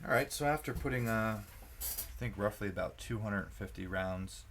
Alright, so after putting, I think roughly about 250 rounds,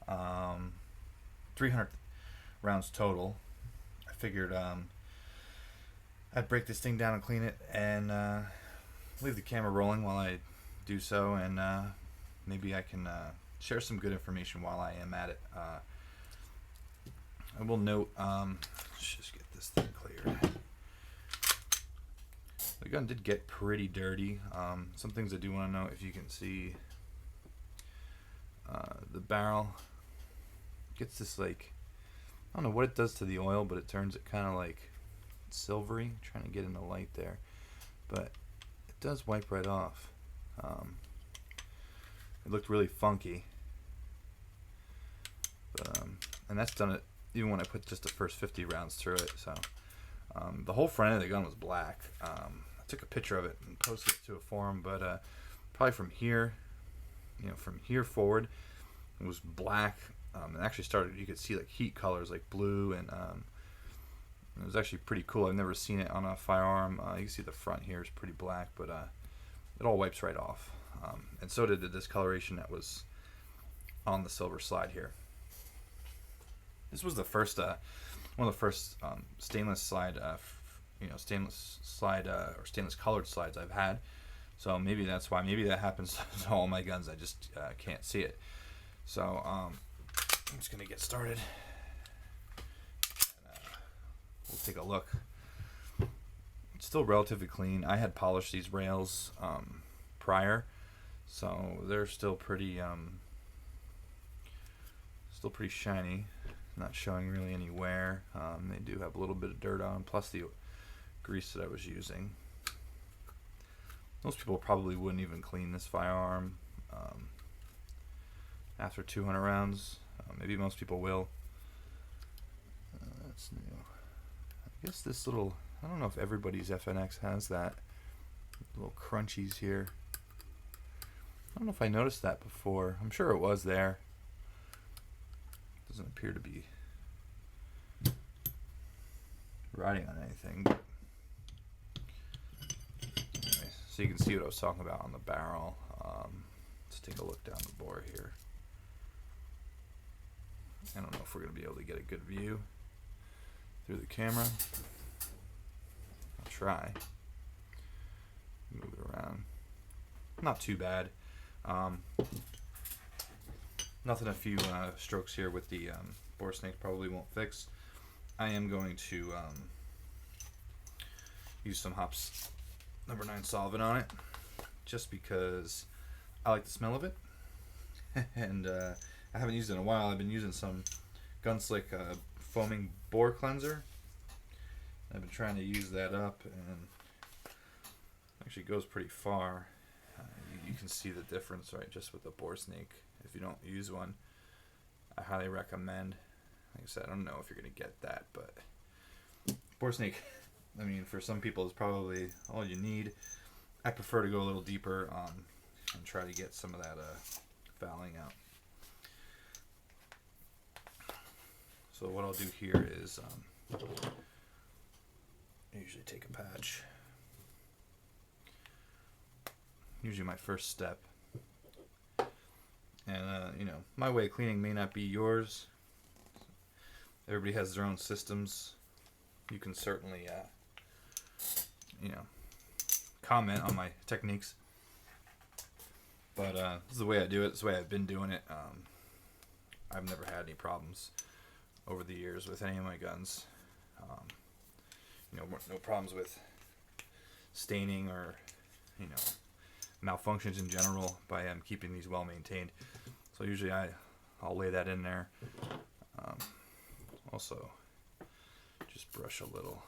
300 rounds total, I figured I'd break this thing down and clean it and leave the camera rolling while I do so, and maybe I can share some good information while I am at it. I will note, let's just get this thing cleared. The gun did get pretty dirty. Some things I do want to know, if you can see the barrel gets this, like, I don't know what it does to the oil, but it turns it kind of like silvery. I'm trying to get in the light there, but it does wipe right off. It looked really funky, but and that's done it even when I put just the first 50 rounds through it. So the whole front end of the gun was black. I took a picture of it and posted it to a forum, but probably from here, from here forward, it was black. It actually started, you could see like heat colors like blue, and it was actually pretty cool. I've never seen it on a firearm. You can see the front here is pretty black, but it all wipes right off. And so did the discoloration that was on the silver slide here. This was the first, one of the first stainless slide, stainless slide or stainless colored slides I've had. So maybe that's why. Maybe that happens to all my guns. I just can't see it. So I'm just gonna get started. And, we'll take a look. It's still relatively clean. I had polished these rails prior, so they're still pretty shiny. Not showing really any wear. They do have a little bit of dirt on them, plus the grease that I was using. Most people probably wouldn't even clean this firearm after 200 rounds. Maybe most people will. That's new. I guess this little, I don't know if everybody's FNX has that. Little crunchies here. I don't know if I noticed that before. I'm sure it was there. Doesn't appear to be riding on anything. But anyway, so you can see what I was talking about on the barrel. Let's take a look down the bore here. I don't know if we're going to be able to get a good view through the camera. I'll try. Move it around. Not too bad. Nothing a few strokes here with the bore snake probably won't fix. I am going to use some Hops number 9 solvent on it, just because I like the smell of it. And I haven't used it in a while. I've been using some Gunslick foaming bore cleanser. I've been trying to use that up, and actually goes pretty far. You can see the difference, right, just with the bore snake. If you don't use one, I highly recommend. Like I said, I don't know if you're going to get that, but bore snake, I mean, for some people is probably all you need. I prefer to go a little deeper and try to get some of that fouling out. So what I'll do here is I usually take a patch. Usually my first step. And, my way of cleaning may not be yours. Everybody has their own systems. You can certainly, comment on my techniques. But this is the way I do it. This is the way I've been doing it. I've never had any problems over the years with any of my guns. No problems with staining or, malfunctions in general by keeping these well maintained. So usually I'll lay that in there. Also, just brush a little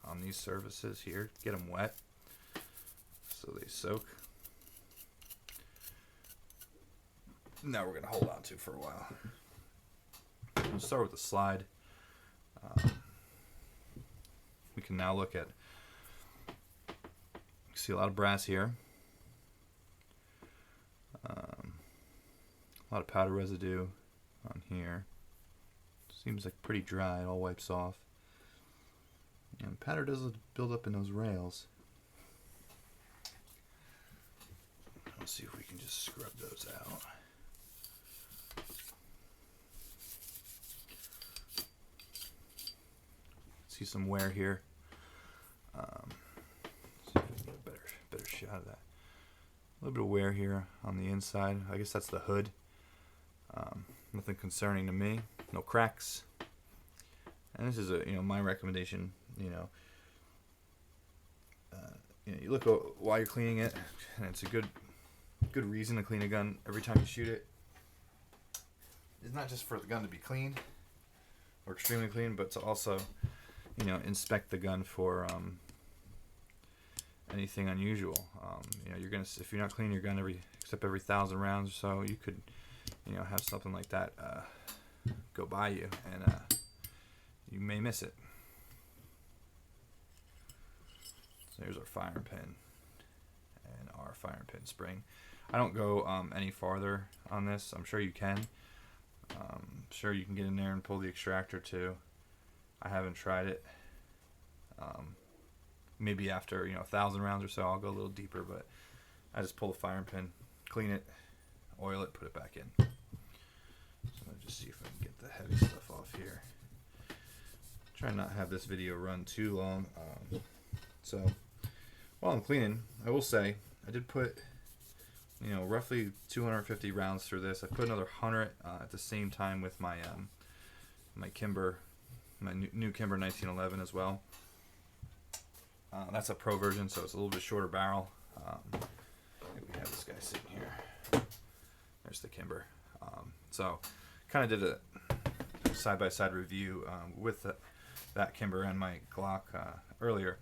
on these surfaces here, get them wet so they soak. Now we're going to hold on to for a while. We'll start with the slide. We can now look at, you see a lot of brass here. A lot of powder residue on here. Seems like pretty dry, it all wipes off. And powder does build up in those rails. Let's see if we can just scrub those out. See some wear here. See if I can get a better shot of that. A little bit of wear here on the inside. I guess that's the hood. Nothing concerning to me. No cracks. And this is my recommendation. You look while you're cleaning it, and it's a good reason to clean a gun every time you shoot it. It's not just for the gun to be clean or extremely clean, but to also inspect the gun for anything unusual. You're gonna, if you're not cleaning your gun every 1,000 rounds or so, you could have something like that go by you, and you may miss it. So here's our firing pin and our firing pin spring. I don't go any farther on this. I'm sure you can. Sure you can get in there and pull the extractor too. I haven't tried it. Maybe after 1,000 rounds or so I'll go a little deeper, but I just pull the firing pin, clean it, oil it, put it back in. So let me just see if I can get the heavy stuff off here. Try not to have this video run too long. So while I'm cleaning, I will say I did put roughly 250 rounds through this. I put another 100 at the same time with my my Kimber, my new Kimber 1911 as well. That's a pro version, so it's a little bit shorter barrel. We have this guy sitting here. There's the Kimber. So kind of did a side-by-side review with that Kimber and my Glock earlier.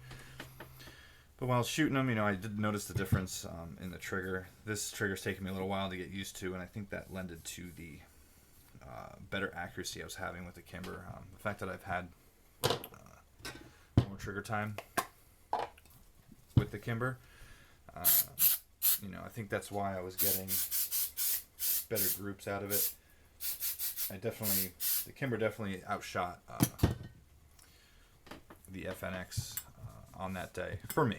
But while shooting them, I did notice the difference in the trigger. This trigger's taken me a little while to get used to, and I think that lended to the better accuracy I was having with the Kimber. The fact that I've had more trigger time with the Kimber, I think that's why I was getting better groups out of it. The Kimber definitely outshot the FNX on that day for me,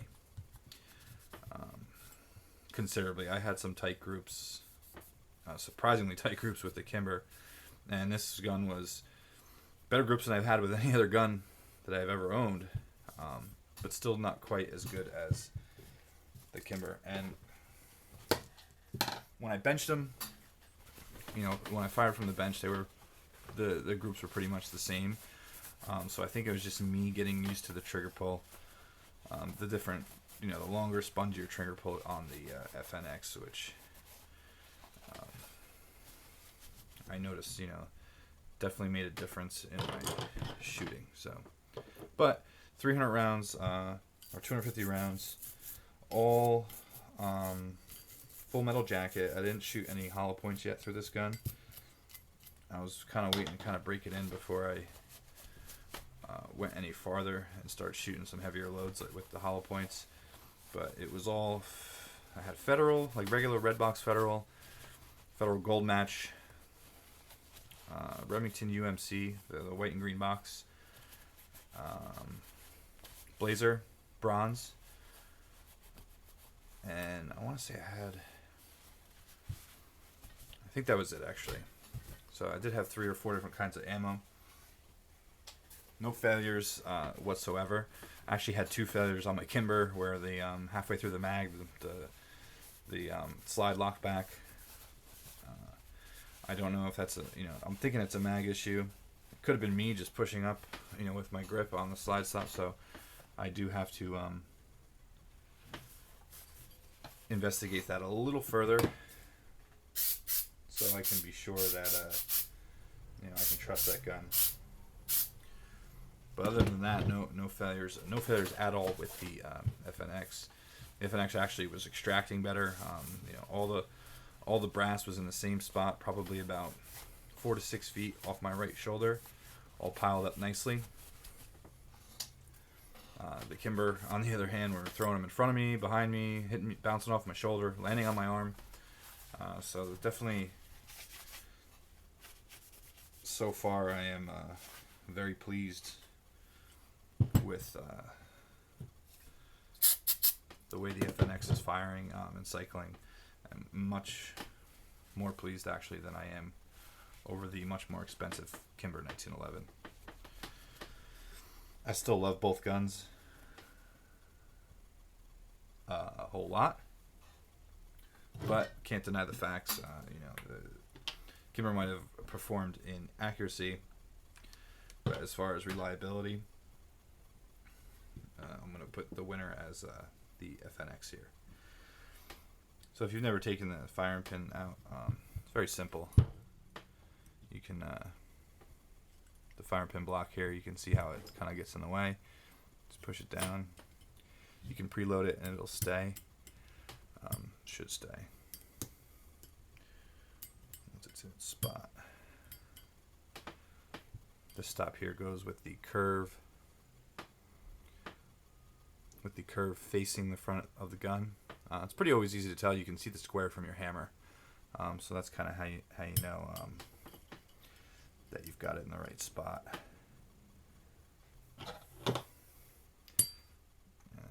considerably. I had some tight groups, surprisingly tight groups with the Kimber, and this gun was better groups than I've had with any other gun that I've ever owned, but still not quite as good as the Kimber. And when I benched them, when I fired from the bench, the groups were pretty much the same. So I think it was just me getting used to the trigger pull, the different, the longer, spongier trigger pull on the FNX, which I noticed, definitely made a difference in my shooting. So, but 300 rounds or 250 rounds, all full metal jacket. I didn't shoot any hollow points yet through this gun. I was kind of waiting to kind of break it in before I went any farther and start shooting some heavier loads with the hollow points. But it was all, I had Federal, like regular red box Federal gold match, Remington UMC, the white and green box, Blazer bronze, and I want to say I think that was it actually. So I did have 3 or 4 different kinds of ammo. No failures whatsoever. I actually had 2 failures on my Kimber where the halfway through the mag, the slide locked back. I don't know if that's I'm thinking it's a mag issue. It could have been me just pushing up, with my grip on the slide stop. So I do have to investigate that a little further, so I can be sure that I can trust that gun. But other than that, no failures at all with the FNX. The FNX actually was extracting better. All the brass was in the same spot, probably about 4 to 6 feet off my right shoulder, all piled up nicely. The Kimber, on the other hand, were throwing them in front of me, behind me, hitting me, bouncing off my shoulder, landing on my arm. So definitely, so far, I am very pleased with the way the FNX is firing and cycling. I'm much more pleased actually than I am over the much more expensive Kimber 1911. I still love both guns a whole lot, but can't deny the facts. The Kimber might have performed in accuracy, but as far as reliability, I'm going to put the winner as the FNX here. So if you've never taken the firing pin out, it's very simple. You can, the firing pin block here, you can see how it kind of gets in the way. Just push it down. You can preload it and it'll stay. Should stay. Once it's in its spot. The stop here goes with the curve. With the curve facing the front of the gun. It's pretty always easy to tell. You can see the square from your hammer. So that's kind of how you know that you've got it in the right spot.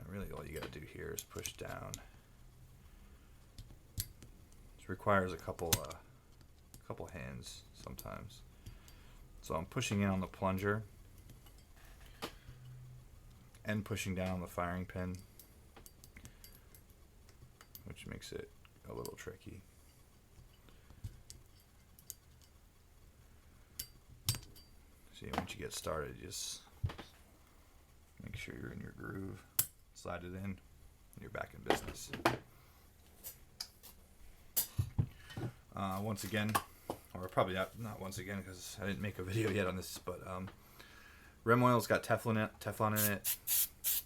Really all you got to do here is push down. This requires a couple hands sometimes. So I'm pushing in on the plunger and pushing down on the firing pin, which makes it a little tricky. See, once you get started, just make sure you're in your groove, slide it in, and you're back in business. Once again, or probably not once again because I didn't make a video yet on this, but rim oil's got Teflon in it.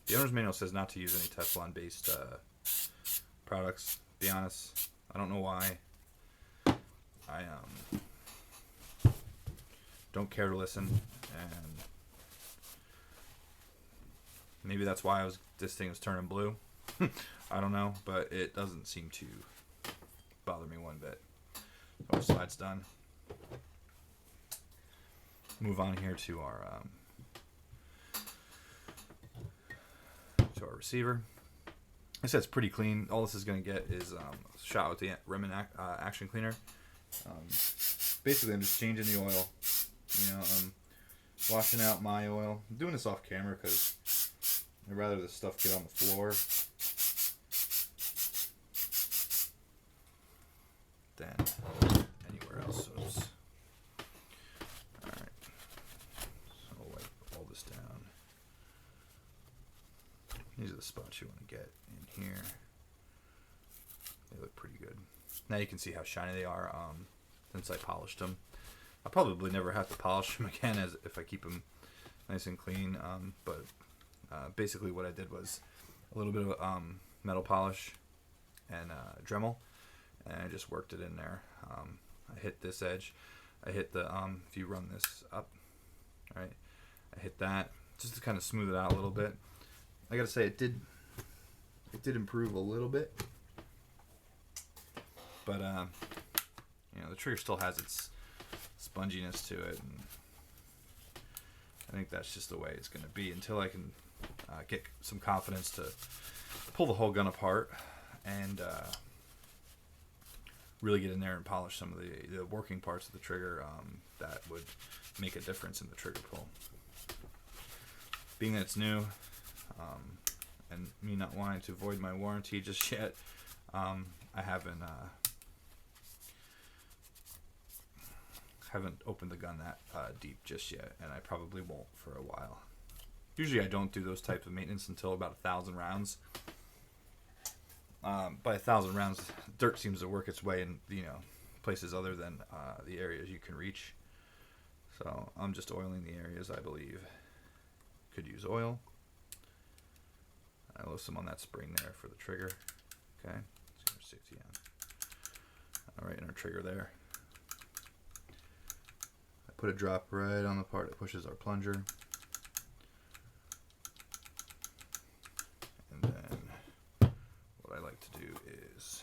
The owner's manual says not to use any Teflon-based products. To be honest, I don't know why. I don't care to listen, and maybe that's why this thing was turning blue. I don't know, but it doesn't seem to bother me one bit. So our slide's done. Move on here to our receiver. I said it's pretty clean. All this is going to get is a shot with the Rim Action Cleaner. Basically, I'm just changing the oil. I'm washing out my oil. I'm doing this off camera because I'd rather the stuff get on the floor than anywhere else. So alright. So I'll wipe all this down. These are the spots you want to get in here. They look pretty good. Now you can see how shiny they are since I polished them. I'll probably never have to polish them again if I keep them nice and clean. But basically what I did was a little bit of metal polish and Dremel, and I just worked it in there. I hit this edge. I hit the, if you run this up, right, I hit that just to kind of smooth it out a little bit. I gotta say it did improve a little bit, but the trigger still has its sponginess to it, and I think that's just the way it's going to be until I can get some confidence to pull the whole gun apart and really get in there and polish some of the working parts of the trigger that would make a difference in the trigger pull. Being that it's new, and me not wanting to void my warranty just yet, I haven't opened the gun that deep just yet, and I probably won't for a while. Usually I don't do those types of maintenance until about 1,000 rounds. By 1,000 rounds, dirt seems to work its way in places other than the areas you can reach. So I'm just oiling the areas I believe could use oil. I load some on that spring there for the trigger. Okay, let's get our safety on. All right, and our trigger there. I put a drop right on the part that pushes our plunger. And then what I like to do is,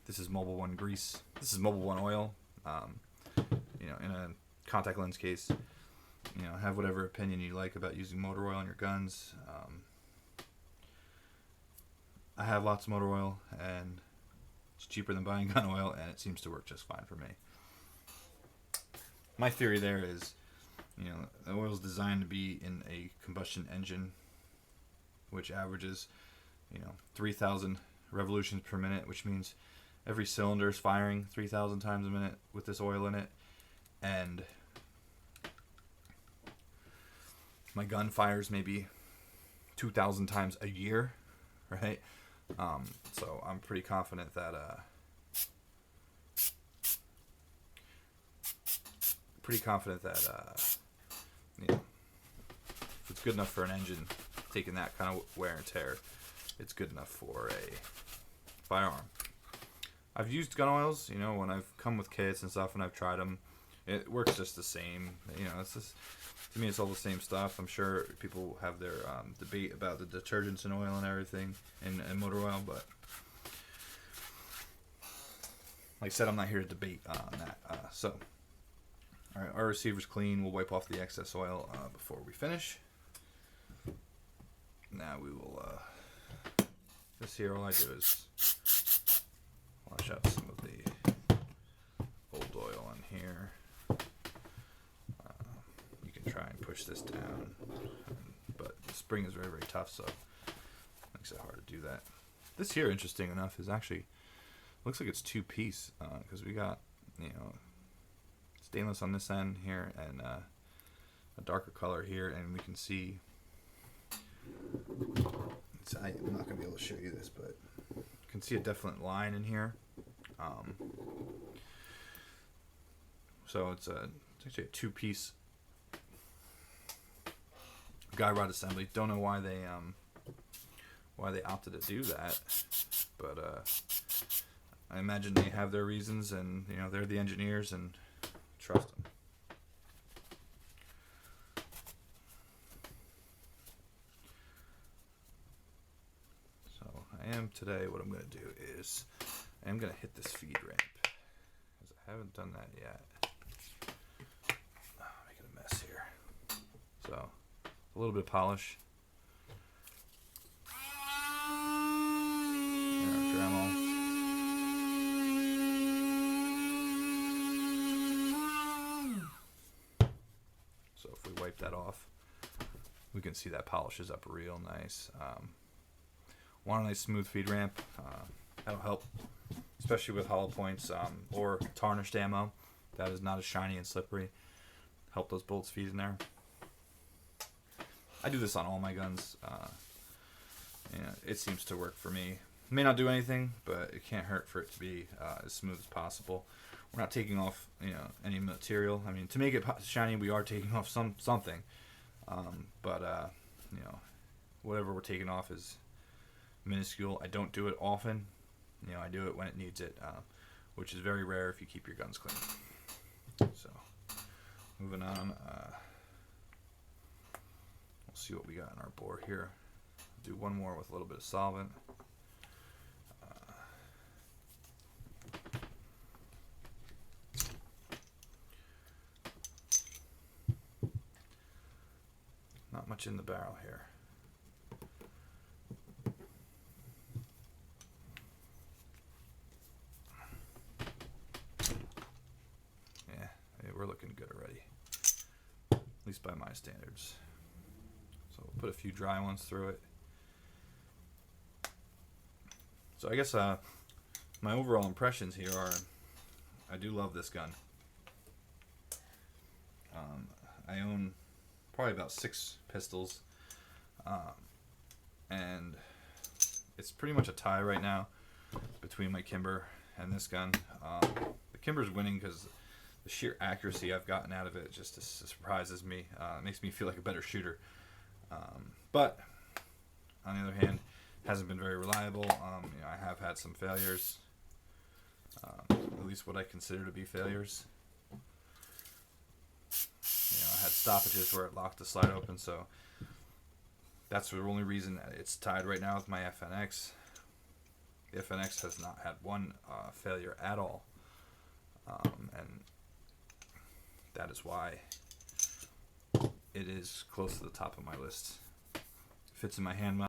this is Mobile One grease. This is Mobile One oil. In a contact lens case, have whatever opinion you like about using motor oil on your guns. I have lots of motor oil, and It's cheaper than buying gun oil, and it seems to work just fine for me. My theory there is, the oil is designed to be in a combustion engine, which averages, 3,000 revolutions per minute, which means every cylinder is firing 3,000 times a minute with this oil in it. And my gun fires maybe 2,000 times a year, right? So I'm pretty confident that if it's good enough for an engine taking that kind of wear and tear, it's good enough for a firearm. I've used gun oils, when I've come with kits and stuff and I've tried them. It works just the same. It's just, to me, it's all the same stuff. I'm sure people have their debate about the detergents in oil and everything, and motor oil, but like I said, I'm not here to debate on that. All right, our receiver's clean. We'll wipe off the excess oil before we finish. Now we will, this here, all I do is wash out some of the old oil in here. You can try and push this down, but the spring is very, very tough, so it makes it hard to do that. This here, interesting enough, is actually, looks like it's two-piece, because we got, stainless on this end here and a darker color here, and we can see, I'm not going to be able to show you this, but you can see a definite line in here. So it's actually a two-piece guy rod assembly. Don't know why they opted to do that, but I imagine they have their reasons, and they're the engineers, and trust them. So today what I'm going to do is I'm going to hit this feed ramp, because I haven't done that yet. Making a mess here. So a little bit of polish. There, our Dremel. So if we wipe that off, we can see that polishes up real nice. Want a nice smooth feed ramp. That'll help, especially with hollow points or tarnished ammo. That is not as shiny and slippery. Help those bullets feed in there. I do this on all my guns. It seems to work for me. It may not do anything, but it can't hurt for it to be as smooth as possible. We're not taking off, any material. I mean, to make it shiny, we are taking off something. But whatever we're taking off is minuscule. I don't do it often. I do it when it needs it, which is very rare if you keep your guns clean. So, moving on. We'll see what we got in our bore here. Do one more with a little bit of solvent. Not much in the barrel here. Yeah, we're looking good already. At least by my standards. So we'll put a few dry ones through it. So I guess my overall impressions here are, I do love this gun. I own probably about 6 pistols, and it's pretty much a tie right now between my Kimber and this gun. The Kimber's winning because the sheer accuracy I've gotten out of it just surprises me. It makes me feel like a better shooter. But on the other hand, hasn't been very reliable. I have had some failures, at least what I consider to be failures. I had stoppages where it locked the slide open, so that's the only reason that it's tied right now with my FNX. The FNX has not had one failure at all, and that is why it is close to the top of my list. Fits in my hand well.